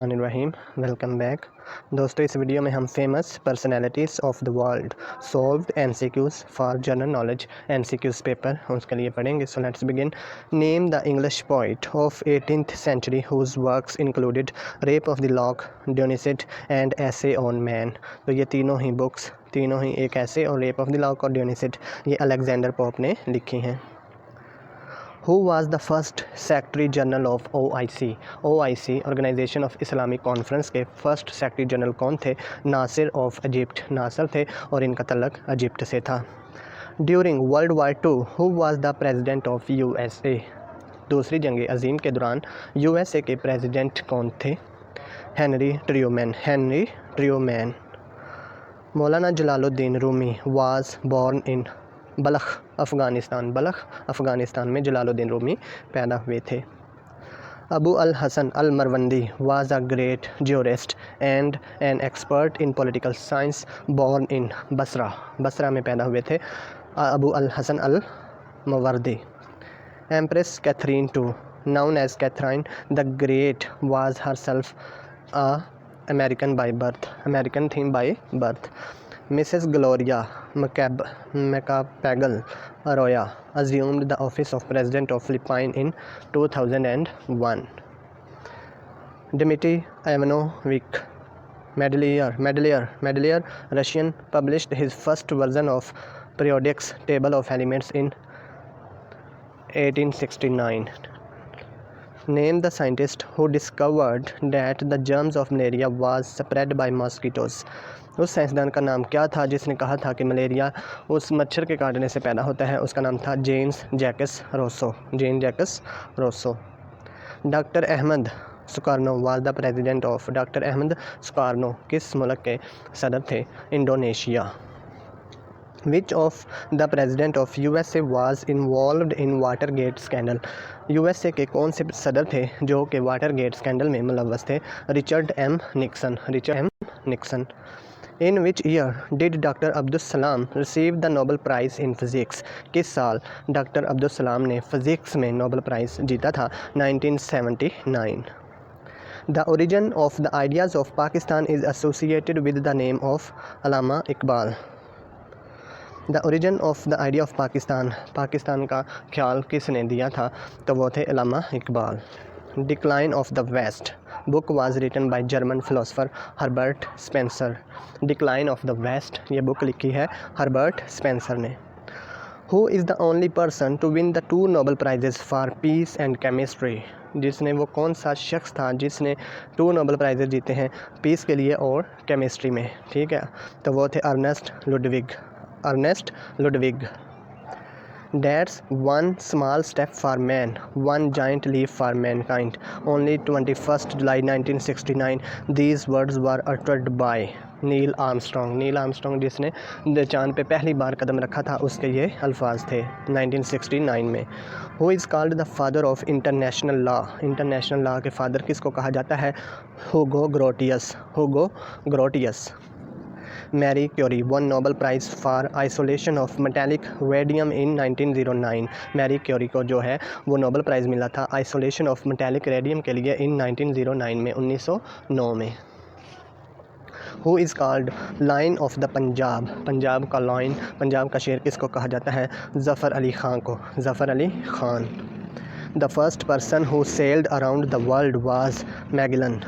रहीम welcome back. दोस्तों, इस video में हम famous personalities of the world solved MCQs for general knowledge MCQs paper उसके लिए पढ़ेंगे। So let's begin. Name the English poet of 18th century whose works included Rape of the Lock, Dunciad and Essay on Man. तो ये तीनों ही books, तीनों ही एक ऐसे और रेप ऑफ द लॉक और डियोनिसिड, ये अलेक्जेंडर पोप ने लिखी हैं। Who was the first secretary general of OIC? OIC organization of Islamic conference के फर्स्ट सेक्रेटरी जनरल कौन थे? नासिर ऑफ इजिप्ट, नासिर थे और इनका तल्लक इजिप्ट से था। During world war two who was the president of USA? दूसरी जंग अजीम के दौरान USA के प्रेसिडेंट कौन थे? Henry Truman, Henry Truman. Maulana Jalaluddin Rumi was born in Balkh, Afghanistan, Balkh Afghanistan में जलालुद्दीन रूमी पैदा हुए थे। Abu al Hasan al Mawardi was a great jurist and an expert in political science born in Basra, Basra में पैदा हुए थे Abu al Hasan al Mawardi. Empress Catherine two known as Catherine the great was herself a American by birth, American theme by birth. Mrs Gloria Macapagal Arroyo assumed the office of president of Philippines in 2001. Dmitry Ivanovich Mendeleev, Russian, published his first version of periodic table of elements in 1869. Name the scientist who discovered that the germs of malaria was spread by mosquitoes. उस साइंसदान का नाम क्या था जिसने कहा था कि malaria उस मच्छर के काटने से पैदा होता है? उसका नाम था James Jacques Rousseau, James Jacques Rousseau. Doctor Ahmed Sukarno was the president of, doctor Ahmed Sukarno किस मुल्क के सदर थे? Indonesia. Which of the president of USA was involved in Watergate scandal? USA के कौन से सदर थे जो कि वाटरगेट स्कैंडल में मुलव्वस थे? Richard M Nixon, Richard M Nixon. In which year did Dr. Abdus Salam receive the Nobel Prize in Physics? किस साल डॉक्टर अब्दुल सलाम ने फिज़िक्स में नोबेल प्राइज़ जीता था? 1979. The origin of the ideas of Pakistan is associated with the name of Allama Iqbal. The origin of the idea of Pakistan, Pakistan का ख्याल किसने दिया था? तो वो थे Allama Iqbal. Decline of the West book was written by German philosopher Herbert Spencer. Decline of the West ये book लिखी है हर्बर्ट स्पेंसर ने। Who is the only person to win the 2 Nobel prizes for peace and chemistry? जिसने, वो कौन सा शख्स था जिसने 2 नोबेल प्राइजेस जीते हैं पीस के लिए और केमिस्ट्री में? ठीक है, तो वो थे Ernest Ludwig. That's one small step for man, one giant leap for mankind. Only 21st July 1969 these words were uttered by Neil Armstrong. Neil Armstrong जिसने चांद पे पहली बार कदम रखा था, उसके ये अल्फाज थे 1969 में। Who is called the father of international law? International law के फादर किसको कहा जाता है? Hugo Grotius. Marie Curie won Nobel prize for isolation of metallic radium in 1909। Marie Curie को जो है वो नोबेल प्राइज़ मिला था आइसोलेशन ऑफ मेटालिक रेडियम के लिए इन 1909 में, 1909 में। Who is called line of the Punjab? Punjab का लाइन, पंजाब का शेर किसको कहा जाता है? ज़फ़र अली ख़ान को, Zafar Ali Khan. The first person who sailed around the world was Magellan.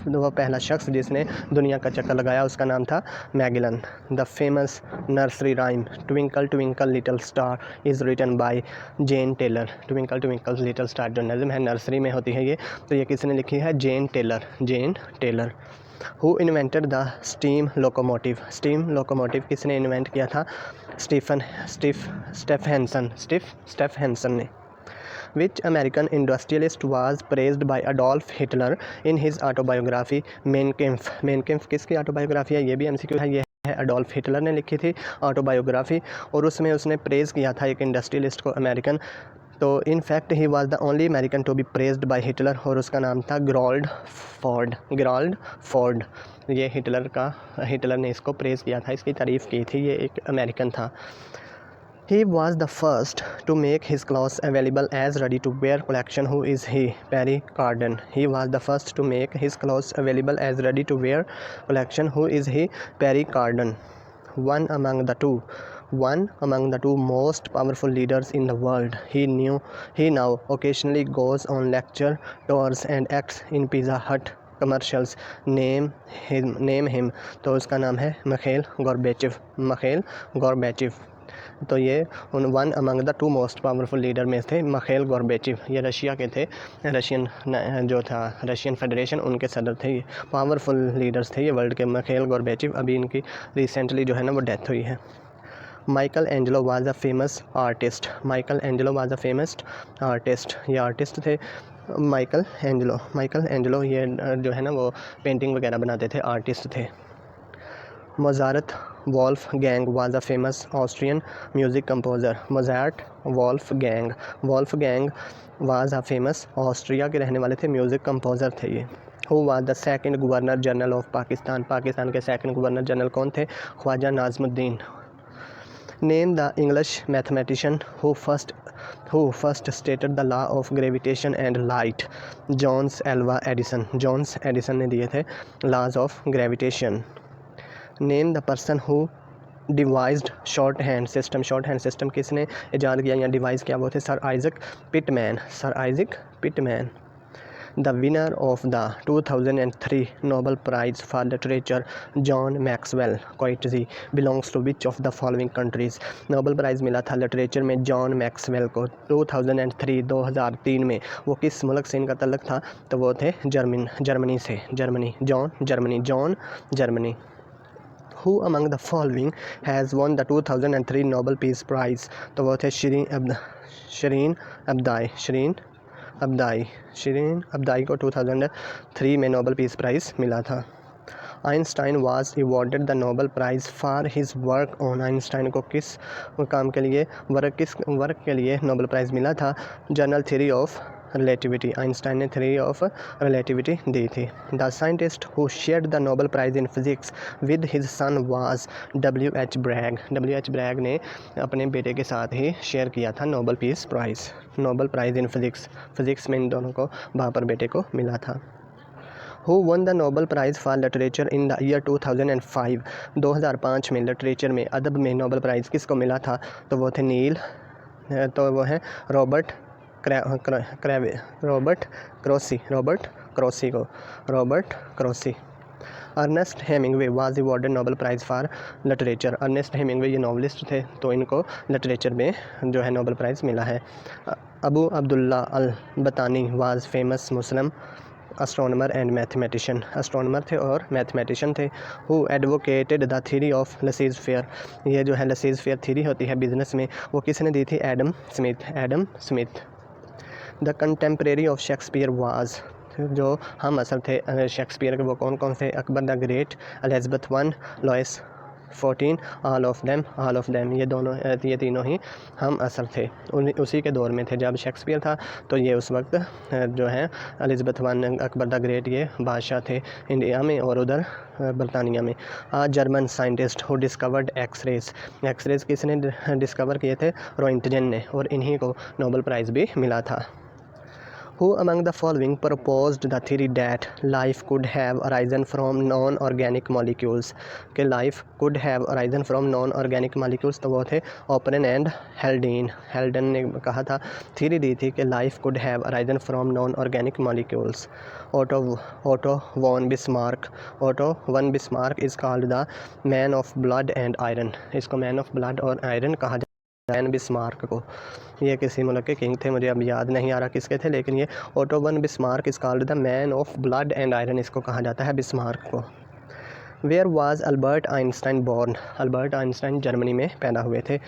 वह पहला शख्स जिसने दुनिया का चक्कर लगाया उसका नाम था Magellan. The famous nursery rhyme twinkle twinkle little star is written by Jane Taylor. Twinkle twinkle little star जो नज़म है नर्सरी में होती है ये, तो ये किसने लिखी है? Jane Taylor. Who invented the steam locomotive? Steam locomotive किसने इन्वेंट किया था? स्टेफ हेंसन ने। Which American industrialist was praised by Adolf Hitler in his autobiography Mein Kampf? Mein Kampf किसकी ऑटोबायोग्राफी है? ये भी MCQ है। ये है अडोल्फ हिटलर ने लिखी थी ऑटोबायोग्राफी और उसमें उसने प्रेज़ किया था एक इंडस्ट्रियलिस्ट को, अमेरिकन। तो in fact he was the only American to be praised by Hitler और उसका नाम था गेराल्ड फोर्ड। ये हिटलर ने इसको प्रेज़ किया था, इसकी तारीफ़ की थी। ये एक अमेरिकन था। He was the first to make his clothes available as ready-to-wear collection. Who is he? Perry Carden. He was the first to make his clothes available as ready-to-wear collection. Who is he? Perry Carden. One among the two most powerful leaders in the world. He now occasionally goes on lecture tours and acts in Pizza Hut commercials. Name him. तो उसका नाम है Mikhail गोर्बेचेव। तो ये one among the two most powerful leader में थे Mikhail गोर्बेचेव। ये Russia के थे, रशियन फेडरेशन उनके सदर थे, पावरफुल लीडर्स थे ये वर्ल्ड के। मिखाइल गोर्बेचेव, अभी इनकी रिसेंटली जो है ना वो डेथ हुई है। Michael Angelo was a famous artist. ये आर्टिस्ट थे माइकल एंजेलो ये जो है ना वो पेंटिंग वगैरह बनाते थे, आर्टिस्ट थे। Mozart Wolfgang was a famous Austrian music composer. Wolfgang was a famous, Austria के रहने वाले थे, म्यूज़िक कंपोज़र थे ये। Who was the second governor general of Pakistan के सेकंड गवर्नर जनरल कौन थे? Khwaja Nazimuddin. Name the English mathematician who first stated the law of gravitation and light. Johns Edison ने दिए थे laws of gravitation. Name the person who devised shorthand system किसने ईजाद किया या डिवाइस किया? वो थे sir Isaac Pitman. The winner of the 2003 Nobel prize for literature John Maxwell Coetzee belongs to which of the following countries. Nobel prize मिला था literature में जॉन मैक्सवेल को 2003 में। वो किस मुल्क से इनका तल्लुक़ था? तो वो थे जर्मनी से। John Germany. Who among the following has won the 2003 Nobel Peace Prize? तो वो थे शरीन अब्दाई को 2003 में नोबल पीस प्राइज़ मिला था। Einstein was awarded the Nobel prize for his work on. Einstein को किस काम के लिए वर्क के लिए नोबल प्राइज़ मिला था? General theory of relativity. Einstein ने थ्योरी ऑफ रिलेटिविटी दी थी। The scientist who shared the Nobel prize in physics with his son was W.H. Bragg ने अपने बेटे के साथ ही शेयर किया था नोबल प्राइज़ इन फिज़िक्स में इन दोनों को बाप और बेटे को मिला था। Who won the Nobel prize for literature in the year 2005। 2005 में लिटरेचर में, अदब में नोबल प्राइज़ किसको मिला था? तो वो थे Robert Crosby. Ernest Hemingway was awarded Nobel prize for literature. Ernest Hemingway ये नॉवलिस्ट थे, तो इनको लिटरेचर में जो है नोबल प्राइज़ मिला है। Abu Abdullah al Battani was famous Muslim astronomer and mathematician. Astronomer थे और मैथमेटिशियन थे। Who advocated the theory of laissez faire. ये जो है लसीज फेयर थ्योरी होती है बिजनेस में, वो किसने दी थी? Adam Smith. The contemporary of Shakespeare was, जो हम असल थे शेक्सपियर के, वो कौन थे? Akbar the great, Elizabeth I, Louis XIV, all of them ये तीनों ही हम असल थे। उसी के दौर में थे जब शेक्सपियर था, तो ये उस वक्त जो है Elizabeth I, Akbar the great, ये बादशाह थे इंडिया में और उधर बरतानिया में। आज German scientist who discovered x rays किसने डिस्कवर किए थे? रोइंटजन ने, और इन्हीं को नोबल प्राइज़ भी मिला था। Who among the following proposed the theory that life could have arisen from non-organic molecules? कि life could have arisen from non-organic molecules, तो वो थे ओपरेन एंड हेल्डन ने कहा था, थ्योरी दी थी कि life could have arisen from non-organic molecules. Otto von Bismarck is called the man of blood and iron. इसको man of blood और iron कहा जाता है। बिस्मार्क को, ये किसी मुल्क के किंग थे, मुझे अब याद नहीं आ रहा किसके थे, लेकिन ये Otto von Bismarck is called the man of blood and iron, इसको कहा जाता है बिस्मार्क को। Where was Albert Einstein born? Albert Einstein Germany में पैदा हुए थे।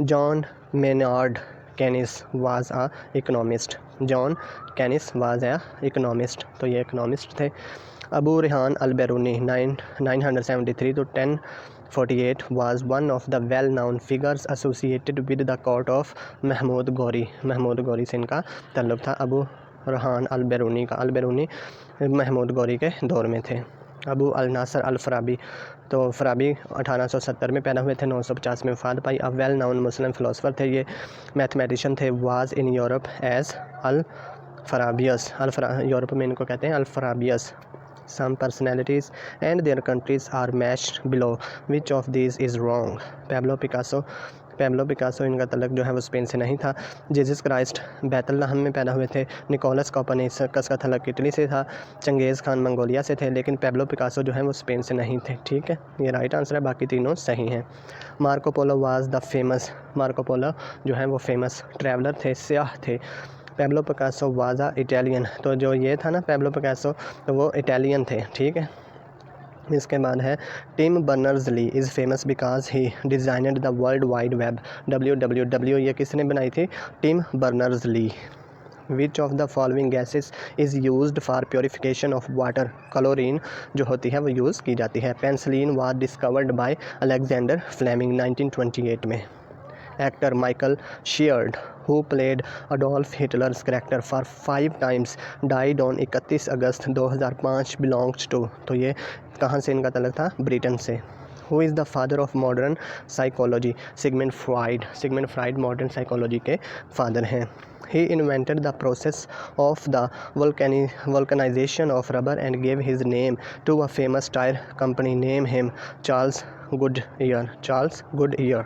John Maynard Keynes was a economist. तो ये इकोनॉमिस्ट थे। अबू रेहान अल बैरूनी 973 to 1048 was one of the well-known figures associated with the court of Mahmood Gauri से इनका ताल्लुक़ था। अबू रेहान अल बैरूनी महमूद गौरी के दौर में थे। अबू अल नासर अल फ़राबी, तो फ़राबी 1870 में पैदा हुए थे, 950 में वफ़ात पाई। अब वेल नाउन मुस्लिम फ़िलोसफ़र थे ये, मैथमेटिशियन थे। Was in Europe as al Farabius, Europe में इनको कहते हैं al Farabius. Some personalities and their countries are matched below. Which of these is wrong? Pablo Picasso इनका तलक जो है वो स्पेन से नहीं था। जीसस क्राइस्ट बैतलहम में पैदा हुए थे। निकोलस कोपरनिकस का तलक इटली से था। चंगेज़ खान मंगोलिया से थे, लेकिन पैब्लो पिकासो जो है वो स्पेन से नहीं थे। ठीक है, ये राइट आंसर है, बाकी तीनों सही हैं। मार्को पोलो जो है वो फेमस ट्रैवलर थे, स्याह थे। पैब्लो पिकासो वाज़ा इटालियन, तो जो ये था ना पैब्लो पिकासो, तो वो इटालियन थे। ठीक है, इसके बाद है Tim Berners-Lee is famous because he designed the world wide web. WWW ये किसने बनाई थी? Tim Berners-Lee. Which of the following gases is used for purification of water? Chlorine जो होती है वो यूज़ की जाती है। Penicillin was discovered by Alexander Fleming 1928 में। Actor Michael Sheard who played Adolf Hitler's character for 5 times died on 31 August 2005 belongs to, तो ये कहाँ से इनका तलक था? ब्रिटेन से। Who is the father of modern psychology? Sigmund Freud modern psychology के फादर हैं। He invented the process of the vulcanization of rubber and gave his name to a famous tire company. Name him. Charles Goodyear.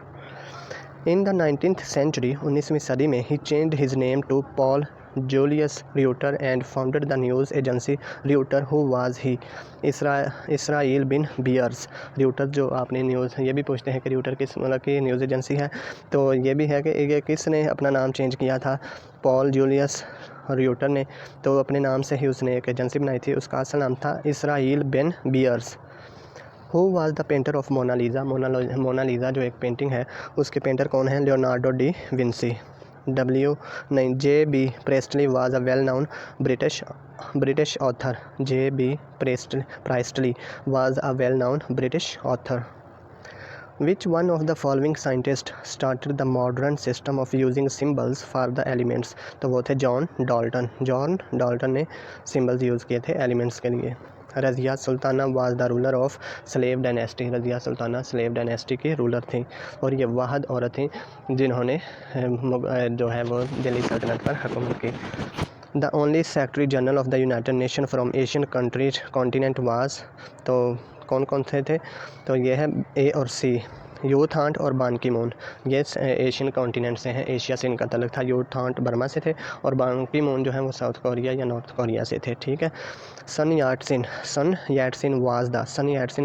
In the 19th century, 19वीं सदी में, he changed his name to Paul Julius Reuter and founded the news agency Reuter. Who was he? Israel bin Beers. Reuter जो आपने news, ये भी पूछते हैं कि र्यूटर किस मतलब की न्यूज़ एजेंसी है, तो ये भी है कि ये किसने अपना नाम चेंज किया था? पॉल जूलियस र्यूटर ने, तो अपने नाम से ही उसने एक एजेंसी बनाई थी, उसका असल नाम था Israel bin Beers. Who was the painter of Mona Lisa? Mona Lisa जो एक पेंटिंग है, उसके पेंटर कौन है? Leonardo da Vinci. J.B. Priestley was a well-known British author. J.B. Priestley was a well-known British author. Which one of the following scientists started the modern system of using symbols for the elements? तो वो थे John Dalton ने symbols use किए the elements के लिए। Razia Sultana was the ruler of slave dynasty. Razia Sultana slave dynasty की ruler थी, और ये वाहद औरत थी जिन्होंने जो है वो दिल्ली सल्तनत पर हुकूमत की। The only secretary general of the United nation from Asian countries continent was, तो कौन कौन से थे? तो ये है ए और सी, यूथांट और बान की मून। ये एशियन कॉन्टिनेंट से हैं, एशिया से इनका तलक था। यूथांट बर्मा से थे और बान की मून जो है वो साउथ कोरिया या नॉर्थ कोरिया से थे। ठीक है। सन याटसिन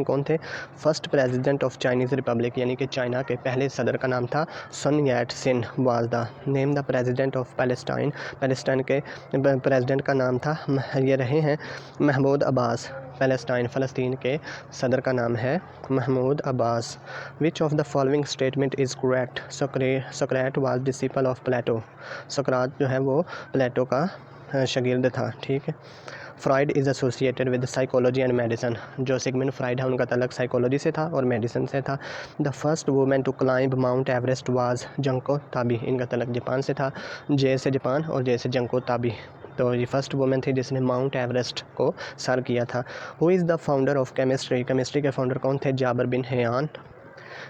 कौन थे? First president of Chinese Republic, यानी कि चाइना के पहले सदर का नाम था Sun Yat sen was the. Name the president of Palestine के प्रेसिडेंट का नाम था, ये रहे हैं महमूद अब्बास। फ़लस्तीन के सदर का नाम है Mahmoud Abbas. Which of the following statement is correct? Socrates was disciple of Plato. Socrates जो है वो प्लेटो का शागिर्द था। ठीक है। Freud is associated with psychology and medicine. जो सिगमंड फ्राइड है उनका तलक साइकोलॉजी से था और मेडिसिन से था। The first women to climb Mount Everest was Junko Tabei. इनका तलक जापान से था, जे से जापान और जे से जंको ताबी। तो ये फर्स्ट वुमेन थी जिसने माउंट एवरेस्ट को सर किया था। Who is the founder of chemistry? Chemistry के फाउंडर कौन थे? Jabir bin Hayyan.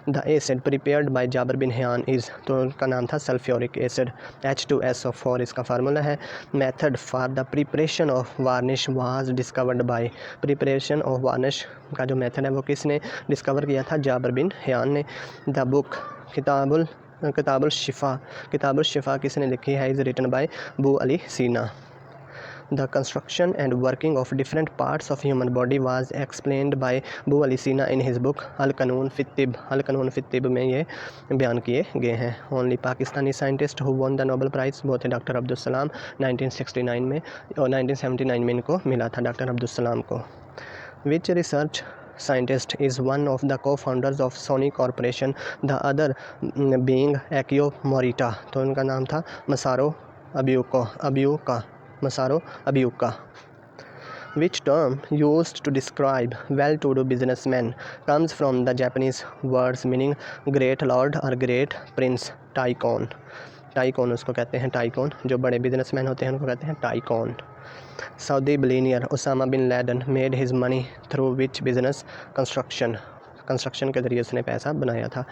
The acid prepared by Jabir bin Hayyan is, तो उनका नाम था सल्फ्यूरिक एसिड। H2SO4 इसका फार्मूला है। Method for the preparation of varnish was discovered by. Preparation of varnish का जो मेथड है वो किसने डिस्कवर किया था? जाबर बिन हयान ने। द बुक किताबुल शिफा किसने लिखी है? Is written by Abu Ali Sina. The construction and working of different parts of human body was explained by Abu Ali Sina in his book Al-Qanun fi Tibb। Al-Qanun fi Tibb में ये बयान किए गए हैं। Only Pakistani scientist who won the Nobel Prize, वो थे doctor Abdul सलाम 1969 में, और 1979 में इनको मिला था डॉक्टर अब्दुल सलाम को। Which research scientist is one of the co-founders of Sony Corporation, the other being Akio Morita? तो उनका नाम था मसारो अब्यूका। Which term used to describe well-to-do businessmen comes from the Japanese words meaning great lord or great prince? Tycoon। Tycoon उसको कहते हैं tycoon, जो बड़े businessman होते हैं उनको कहते हैं tycoon. Saudi billionaire Osama bin Laden made his money through which business? Construction के ज़रिए उसने पैसा बनाया था।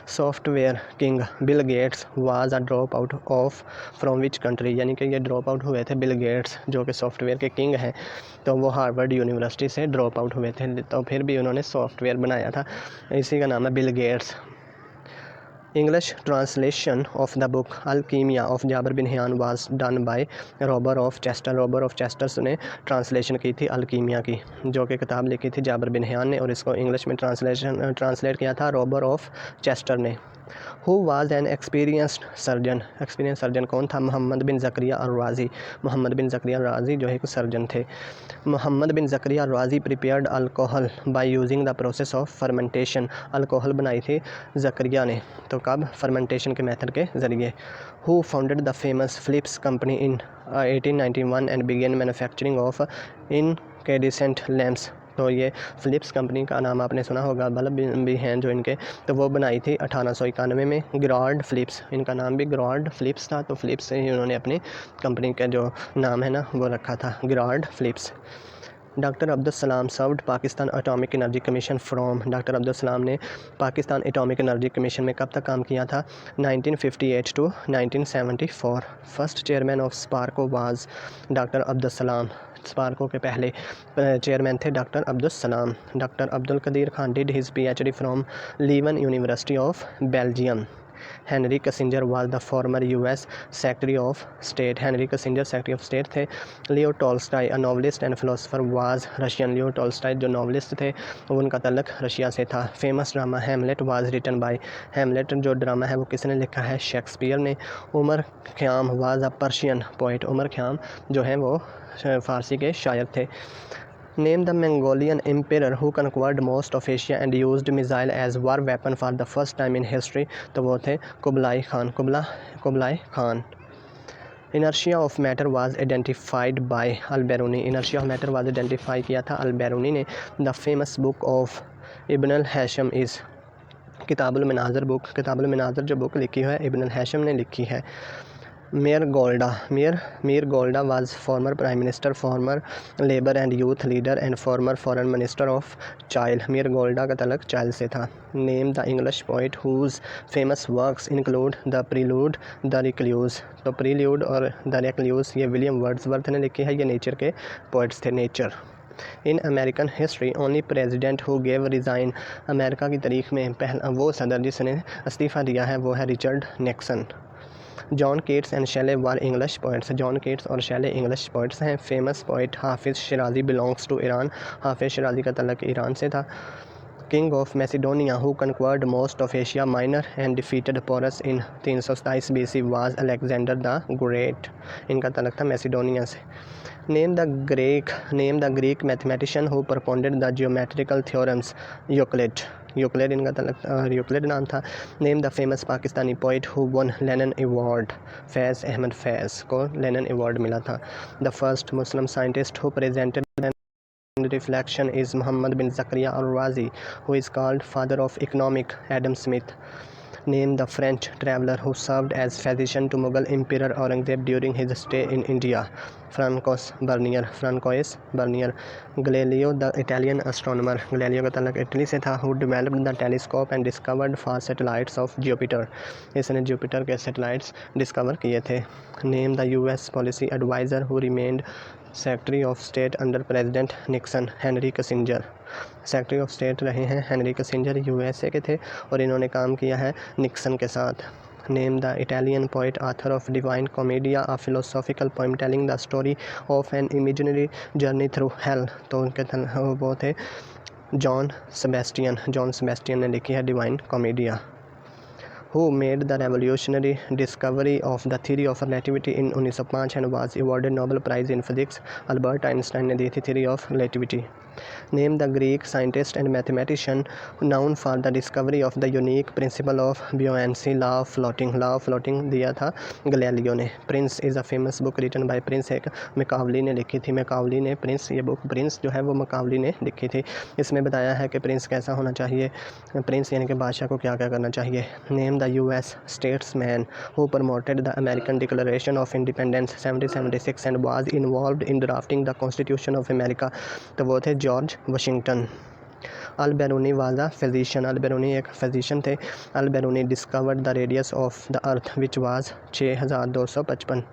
Software king Bill Gates was a drop out of from which country? यानी कि ये ड्रॉप आउट हुए थे बिल गेट्स जो कि सॉफ्टवेयर के किंग हैं, तो वो हार्वर्ड यूनिवर्सिटी से ड्रॉप आउट हुए थे, तो फिर भी उन्होंने सॉफ्टवेयर बनाया था, इसी का नाम है Bill Gates. English translation of the book Alchemia of Jabir bin Hayyan was done by Robber of Chester। Robber of Chester ने ट्रांसलेशन की थी अल्कीमिया की, जो कि किताब लिखी थी जाबिर बिन हयान ने, और इसको इंग्लिश में ट्रांसलेट किया था रॉबर ऑफ चेस्टर ने। Who was an experienced surgeon कौन था? मोहम्मद बिन ज़करिया अर-राज़ी। मोहम्मद बिन ज़करिया राज़ी जो एक सर्जन थे। मोहम्मद बिन ज़करिया राज़ी prepared alcohol by using the process of fermentation. Alcohol बनाई थी ज़करिया ने, तो कब? फर्मेंटेशन के मेथड के ज़रिए। Who founded the famous Philips company in 1891 and began manufacturing of incandescent lamps? तो ये फ़िलिप्स कंपनी का नाम आपने सुना होगा, बल्ब भी हैं जो इनके, तो वो बनाई थी 1891 में। गिरार्ड फ़िलिप्स, इनका नाम भी गिरार्ड फ़िलिप्स था, तो फ़िलिप्स से ही उन्होंने अपनी कंपनी का जो नाम है ना वो रखा था, गिरार्ड फ़िलिप्स। डॉक्टर अब्दुल सलाम served Pakistan atomic energy commission from? Doctor Abdul सलाम ने पाकिस्तान एटॉमिक एनर्जी कमीशन में कब तक काम किया था? 1958 to 1974। First chairman of SUPARCO was? Doctor Abdul Salam. SUPARCO के पहले चेयरमैन थे doctor Abdul Salam. Doctor Abdul Qadeer Khan did his PhD from Leuven University of Belgium. Henry Kissinger was the former US secretary of state. Henry Kissinger secretary of state थे। Leo Tolstoy a novelist and philosopher was Russian. Leo Tolstoy जो novelist थे उनका तल्लुक Russia से था। Famous drama Hamlet was written by? Hamlet जो drama है वो किसने लिखा है? शेक्सपियर ने। Omar Khayyam was a Persian poet. Omar Khayyam जो है वो फ़ारसी के शायर थे। Name the Mongolian emperor who conquered most of Asia and used missile as war weapon for the first time in history? तो वो थे Kublai Khan. Inertia of matter was identified by Al Biruni. Inertia of matter was identify किया था Al Biruni ने। The famous book of Ibn al Haytham is? किताबुल मनाज़िर जो book लिखी है इब्न अल-हैशम ने लिखी है। Meir Golda was former prime minister, former labour and youth leader and former foreign minister of child. Meir Golda का तल्लुक चाइल्ड से था। Name the English poet whose famous works include the Prelude the Recluse. तो Prelude और the Recluse ये William Wordsworth ने लिखी है, ये नेचर के पोइट्स थे, nature. In American history only president who gave resign. America की तारीख में पहला वो सदर जिसने इस्तीफ़ा दिया है वो है Richard Nixon. John Keats and शेले were English poets. John Keats और शेले इंग्लिश पोइट्स हैं। फेमस पोइट हाफिज़ शिराज़ी बिलोंग्स टू ईरान। हाफिज़ शिराज़ी का तल्लुक ईरान से था। King of Macedonia who conquered most of Asia Minor and defeated Porus in 327 BC was Alexander the Great. इनका तल्लुक था मैसिडोनिया से। Name the Greek mathematician who propounded the geometrical theorems? Euclid इनका तल्लुक यूक्लिड नाम था। Name the famous Pakistani poet who won Lenin award? Faiz Ahmed Faiz को Lenin award मिला था। The first Muslim scientist who presented reflection is Muhammad bin Zakaria al-Razi, who is called father of economic, Adam Smith. Name the French traveler who served as physician to Mughal Emperor Aurangzeb during his stay in India? Francois Bernier. Galileo the Italian astronomer. Galileo का तल्लुक Italy से था। Who developed the telescope and discovered far satellites of Jupiter? इसने Jupiter के satellites discover किए थे। Name the US policy advisor who remained secretary of state under president Nixon? Henry Kissinger. Secretary of state रहे हैं Henry Kissinger, USA के थे और इन्होंने काम किया है निक्सन के साथ। Name the Italian poet author of Divine Comedia, a philosophical poem telling the story of an imaginary journey through hell? तो उनके वो थे जॉन सेबेस्टियन ने लिखी है Divine Comedia. Who made the revolutionary discovery of the theory of relativity in 1905 and was awarded Nobel Prize in Physics? Albert Einstein ने दी थी theory of relativity। Name the Greek scientist and mathematician known for the discovery of the unique principle of buoyancy law of floating दिया था Galileo ने। Prince is a famous book written by Prince, एक Machiavelli ने लिखी थी। मैकावली ने Prince, ये book Prince जो है वो मैकावली ने लिखी थी। इसमें बताया है कि प्रिंस कैसा होना चाहिए, प्रिंस यानी कि बादशाह को क्या क्या करना चाहिए। Name the US statesman who promoted the American Declaration of Independence 1776 and was involved in drafting the Constitution of America, तो वो थे George Washington. Al Biruni was a physician, Al Biruni एक फिजिशियन थे। Al Biruni discovered the radius of the earth which was 6255।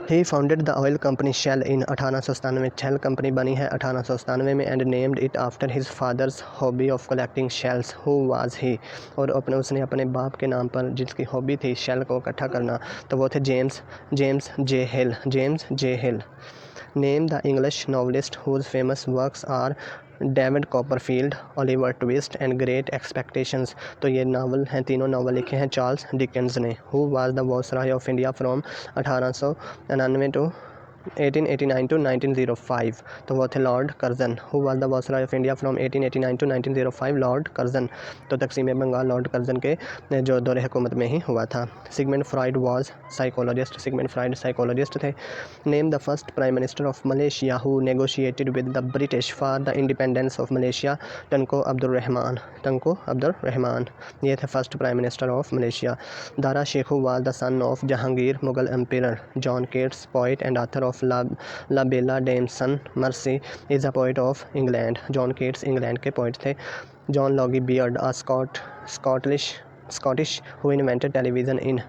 He founded the oil company Shell in 1897, Shell company बनी है 1897 में। And named it after his father's hobby of collecting shells, who was he, और उसने अपने बाप के नाम पर जिसकी हॉबी थी शेल को इकट्ठा करना, तो वो थे James J Hill. Name the English novelist whose famous works are David Copperfield, Oliver Twist and Great Expectations, तो ये नावल हैं, तीनों नावल लिखे हैं चार्ल्स डिकेंस ने। Who was the viceroy of India from 1899 to 1889 to 1905, तो वो थे Lord Curzon. Who was the viceroy of India from 1889 to 1905, Lord Curzon, तो तकसीम बंगाल लॉर्ड कर्जन के जो दौरे हुकूमत में ही हुआ था। Sigmund Freud was psychologist, Sigmund Freud psychologist थे। Name the first prime minister of Malaysia who negotiated with the British for the independence of Malaysia, Tunku Abdul Rahman, ये थे first prime minister of Malaysia. Dara Shikoh was the son of Jahangir Mughal emperor. John Keats, poet and author of La Belle Dame sans Merci, is a poet of England, John Keats England के poet थे। John Loggy Baird, a Scottish who invented television in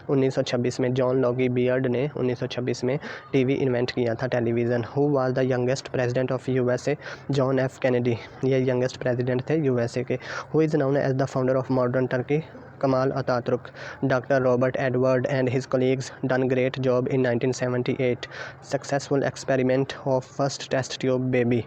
1926 में, John लॉगी beard ने 1926 में TV invent किया था, television. Who was the youngest president of USA, John F Kennedy, ये youngest president थे USA के। Who is known as the founder of modern Turkey, Kamal Atatürk. Dr. Robert Edward and his colleagues done great job in 1978. Successful experiment of first test tube baby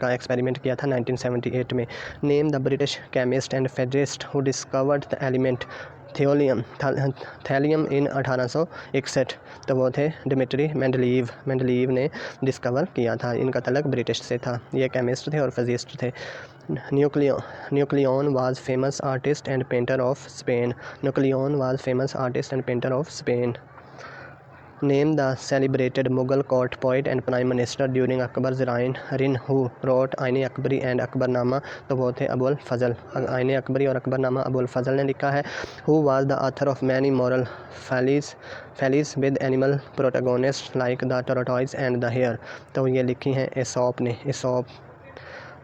का experiment किया था 1978 में। Name the British chemist and physicist who discovered the element thallium in 1861, तो वो थे Dmitry Mendeleev ने discover किया था। इनका तलक ब्रिटिश से था, ये केमिस्ट थे और फिजिस्ट थे। Nucleon was famous artist and painter of Spain. Name the celebrated Mughal court poet and prime minister during Akbar's Rin who wrote आइन अकबरी एंड अकबरनामा, तो वो थे अबुल फजल, आइन अकबरी और अकबरनामा अबुल फजल ने लिखा है। Who was the author of many moral fables with animal protagonist like the tortoise and the hare, तो ये लिखी हैं एसॉप ने, एसॉप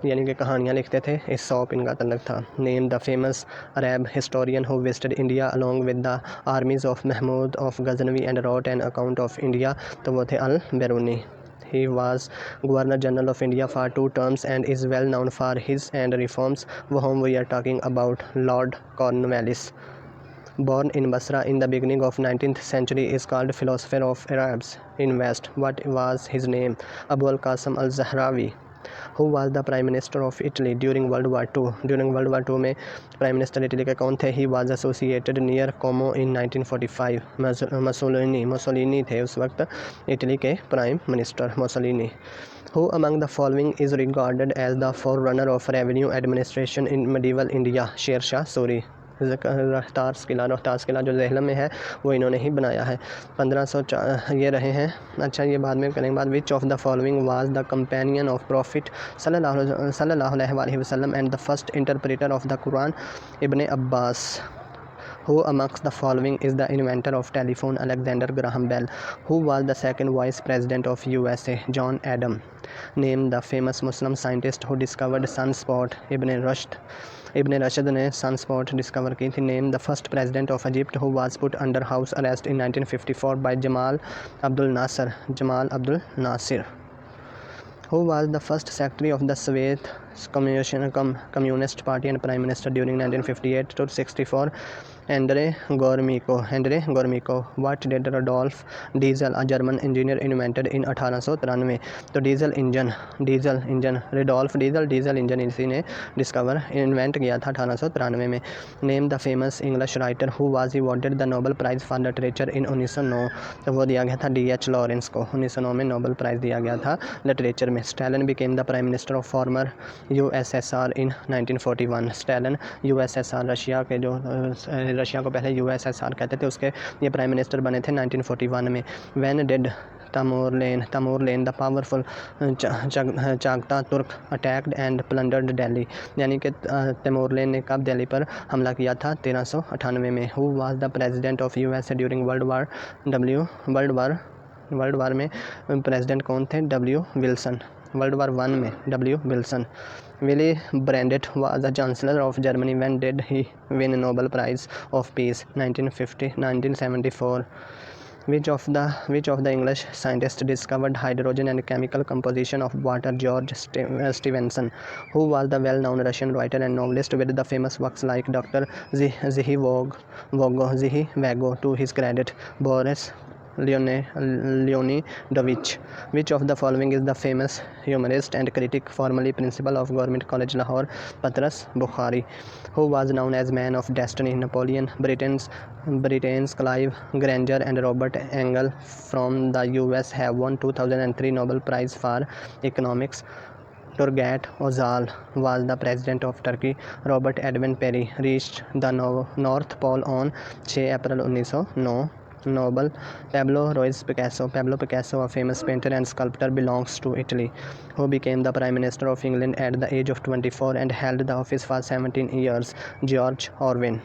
यानी कि कहानियाँ लिखते थे, एसॉप इनका तलक था। Name the famous Arab historian who visited India along with the armies of Mahmud of Ghaznavi and wrote an account of India, तो वो थे Al Biruni. He was Governor General of India for 2 terms and is well known for his and reforms, whom we are talking about Lord Cornwallis. Born in Basra in the beginning of 19th century, is called philosopher of Arabs in West. What was his name? Abu al-Qasim al-Zahrawi. Who was the Prime Minister of Italy during World War II? During World War II में prime minister Italy के कौन थे? He was associated near Como in 1945. Mussolini थे उस वक्त Italy के prime minister, Mussolini. Who among the following is regarded as the forerunner of revenue administration in medieval India? Sher Shah Suri. Rohtas किला जो ज़ेहलम में है वो इन्होंने ही बनाया है। 1500 ये रहे हैं। अच्छा, ये बाद में करेंगे बात। Which of the following was the companion of prophet सल्लल्लाहु अलैहि वसल्लम and the first interpreter of the Quran? Ibn Abbas. Who amongst the following is the inventor of telephone? Alexander Graham Bell. Who was the second vice president of USA? John Adams. Name the famous Muslim scientist who discovered sunspot? Ibn Rushd ने sunspot discover की थी। Name the first president of Egypt who was put under house arrest in 1954 by Jamal Abdul Nasir. Who was the first secretary of the Soviet Communist Party and Prime Minister during 1958 to 64? Andrei Gromyko. What did Rudolf Diesel a German engineer invented in 1893। तो diesel engine Rudolf Diesel engine इसी ने discover invent किया था 1893 में। Name the famous English writer who was awarded the Nobel prize for literature in 1909। तो वो दिया गया था D.H. लॉरेंस को। 1909 में नोबेल प्राइज़ दिया गया था लिटरेचर में। Stalin became the prime minister of former USSR in 1941। Stalin USSR Russia को पहले USSR कहते थे, उसके ये प्राइम मिनिस्टर बने थे 1941 में। व्हेन डिड तमूरलेन द पावरफुल चागता तुर्क अटैक्ड एंड प्लंडर्ड दिल्ली। यानी कि तैमूरलेन ने कब दिल्ली पर हमला किया था? 1398 में। Who was the president of USA during world वार में प्रेसिडेंट कौन थे? W. विल्सन। वर्ल्ड वार 1 में W. Wilson. Willy Brandt was the chancellor of Germany when did he win Nobel prize of peace? 1974। Which of the English scientists discovered hydrogen and chemical composition of water? George Stephenson. Who was the well-known Russian writer and novelist with the famous works like Dr. Zhivago to his credit? Boris Leonidovich. Which of the following is the famous humorist and critic formerly principal of Government College Lahore? Patras Bukhari. Who was known as Man of Destiny? Napoleon. Britain's Clive Granger and Robert Engel from the US have won 2003 Nobel Prize for Economics. Turgut Özal was the president of Turkey. Robert Edwin Perry reached the North Pole on 6 April 1909. Nobel. Pablo Picasso, a famous painter and sculptor, belongs to Italy. Who became the Prime Minister of England at the age of 24 and held the office for 17 years? George Orwell.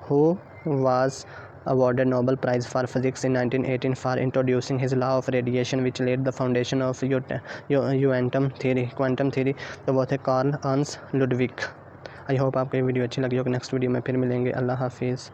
Who was awarded Nobel Prize for Physics in 1918 for introducing his law of radiation, which laid the foundation of quantum theory? तो वो थे Karl Ernst Ludwig. I hope आपको ये video अच्छी लगी होगी। Next video में फिर मिलेंगे। अल्लाह हाफिज़।